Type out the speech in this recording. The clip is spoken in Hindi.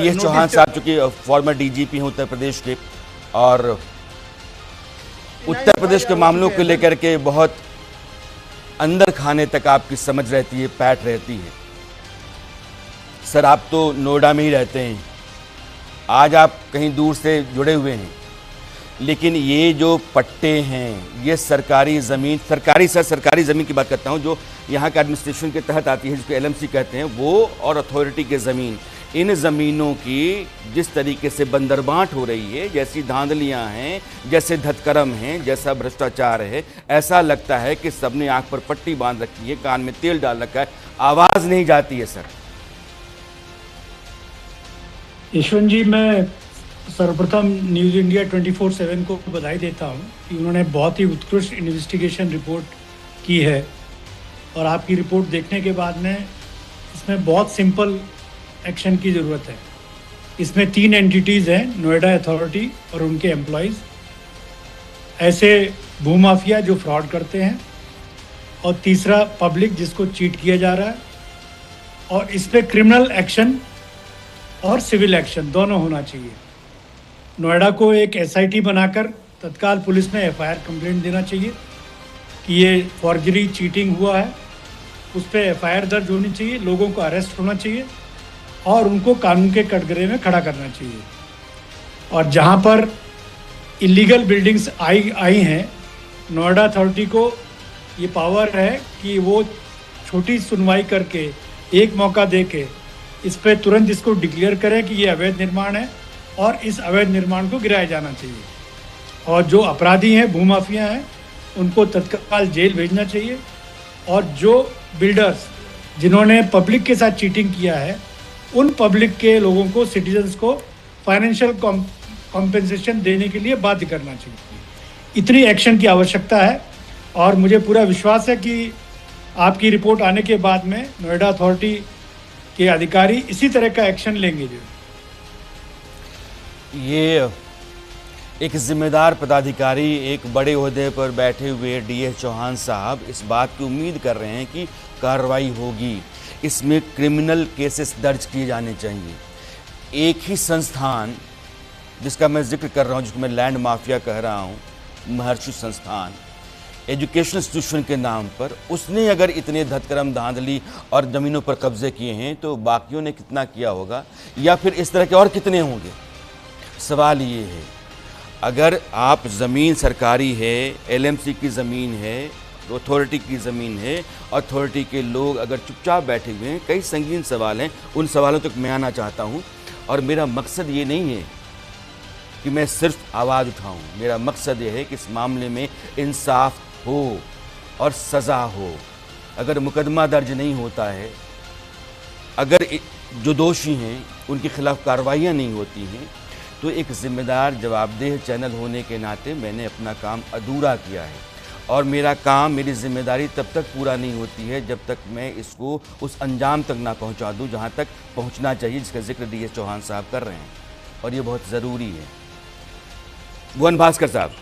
डीएस चौहान साहब चूंकि फॉर्मर डीजीपी हैं उत्तर प्रदेश के, और उत्तर प्रदेश के मामलों को लेकर के बहुत अंदर खाने तक आपकी समझ रहती है, पैठ रहती है। सर आप तो नोएडा में ही रहते हैं, आज आप कहीं दूर से जुड़े हुए हैं, लेकिन ये जो पट्टे हैं ये सरकारी ज़मीन, सरकारी ज़मीन की बात करता हूँ जो यहाँ के एडमिनिस्ट्रेशन के तहत आती है, जिसको एलएमसी कहते हैं, वो और अथॉरिटी के ज़मीन, इन ज़मीनों की जिस तरीके से बंदरबांट हो रही है, जैसी धांधलियाँ हैं, जैसे धतकरम हैं, जैसा भ्रष्टाचार है, ऐसा लगता है कि सबने आँख पर पट्टी बांध रखी है, कान में तेल डाल रखा है, आवाज़ नहीं जाती है। सर यशवंत जी, मैं सर्वप्रथम न्यूज़ इंडिया 24/7 को बधाई देता हूं कि उन्होंने बहुत ही उत्कृष्ट इन्वेस्टिगेशन रिपोर्ट की है, और आपकी रिपोर्ट देखने के बाद में इसमें बहुत सिंपल एक्शन की ज़रूरत है। इसमें 3 एंटिटीज़ हैं, नोएडा अथॉरिटी और उनके एम्प्लॉयज़, ऐसे भूमाफिया जो फ्रॉड करते हैं, और तीसरा पब्लिक जिसको चीट किया जा रहा है, और इस पर क्रिमिनल एक्शन और सिविल एक्शन दोनों होना चाहिए। नोएडा को एक एसआईटी बनाकर तत्काल पुलिस में एफआईआर कंप्लेंट देना चाहिए कि ये फॉर्जरी चीटिंग हुआ है, उस पर एफआईआर दर्ज होनी चाहिए, लोगों को अरेस्ट होना चाहिए और उनको कानून के कटघरे में खड़ा करना चाहिए। और जहाँ पर इलीगल बिल्डिंग्स आई हैं, नोएडा अथॉरिटी को ये पावर है कि वो छोटी सुनवाई करके एक मौका दे के इस पर तुरंत इसको डिक्लेयर करें कि ये अवैध निर्माण है और इस अवैध निर्माण को गिराया जाना चाहिए। और जो अपराधी हैं, भूमाफिया हैं, उनको तत्काल जेल भेजना चाहिए। और जो बिल्डर्स जिन्होंने पब्लिक के साथ चीटिंग किया है, उन पब्लिक के लोगों को, सिटीजन्स को फाइनेंशियल कॉम्पेंसेशन देने के लिए बाध्य करना चाहिए। इतनी एक्शन की आवश्यकता है, और मुझे पूरा विश्वास है कि आपकी रिपोर्ट आने के बाद में नोएडा अथॉरिटी के अधिकारी इसी तरह का एक्शन लेंगे। जो ये एक जिम्मेदार पदाधिकारी, एक बड़े ओहदे पर बैठे हुए डीएस चौहान साहब इस बात की उम्मीद कर रहे हैं कि कार्रवाई होगी, इसमें क्रिमिनल केसेस दर्ज किए जाने चाहिए। एक ही संस्थान जिसका मैं जिक्र कर रहा हूँ, जिसको मैं लैंड माफिया कह रहा हूँ, महर्षि संस्थान एजुकेशन इंस्टीट्यूशन के नाम पर, उसने अगर इतने धतकरम, धांधली और ज़मीनों पर कब्जे किए हैं तो बाकियों ने कितना किया होगा, या फिर इस तरह के और कितने होंगे। सवाल ये है, अगर आप ज़मीन सरकारी है, एलएमसी की ज़मीन है, अथॉरिटी की ज़मीन है, अथॉरिटी के लोग अगर चुपचाप बैठे हुए हैं, कई संगीन सवाल हैं, उन सवालों तक मैं आना चाहता हूँ। और मेरा मकसद ये नहीं है कि मैं सिर्फ आवाज़ उठाऊँ, मेरा मकसद ये है कि इस मामले में इंसाफ हो और सज़ा हो। अगर मुकदमा दर्ज नहीं होता है, अगर जो दोषी हैं उनके खिलाफ कार्रवाइयाँ नहीं होती हैं, तो एक ज़िम्मेदार, जवाबदेह चैनल होने के नाते मैंने अपना काम अधूरा किया है। और मेरा काम, मेरी जिम्मेदारी तब तक पूरा नहीं होती है जब तक मैं इसको उस अंजाम तक ना पहुंचा दूं जहां तक पहुंचना चाहिए, जिसका जिक्र डीएस चौहान साहब कर रहे हैं, और ये बहुत ज़रूरी है। भुवन भास्कर साहब।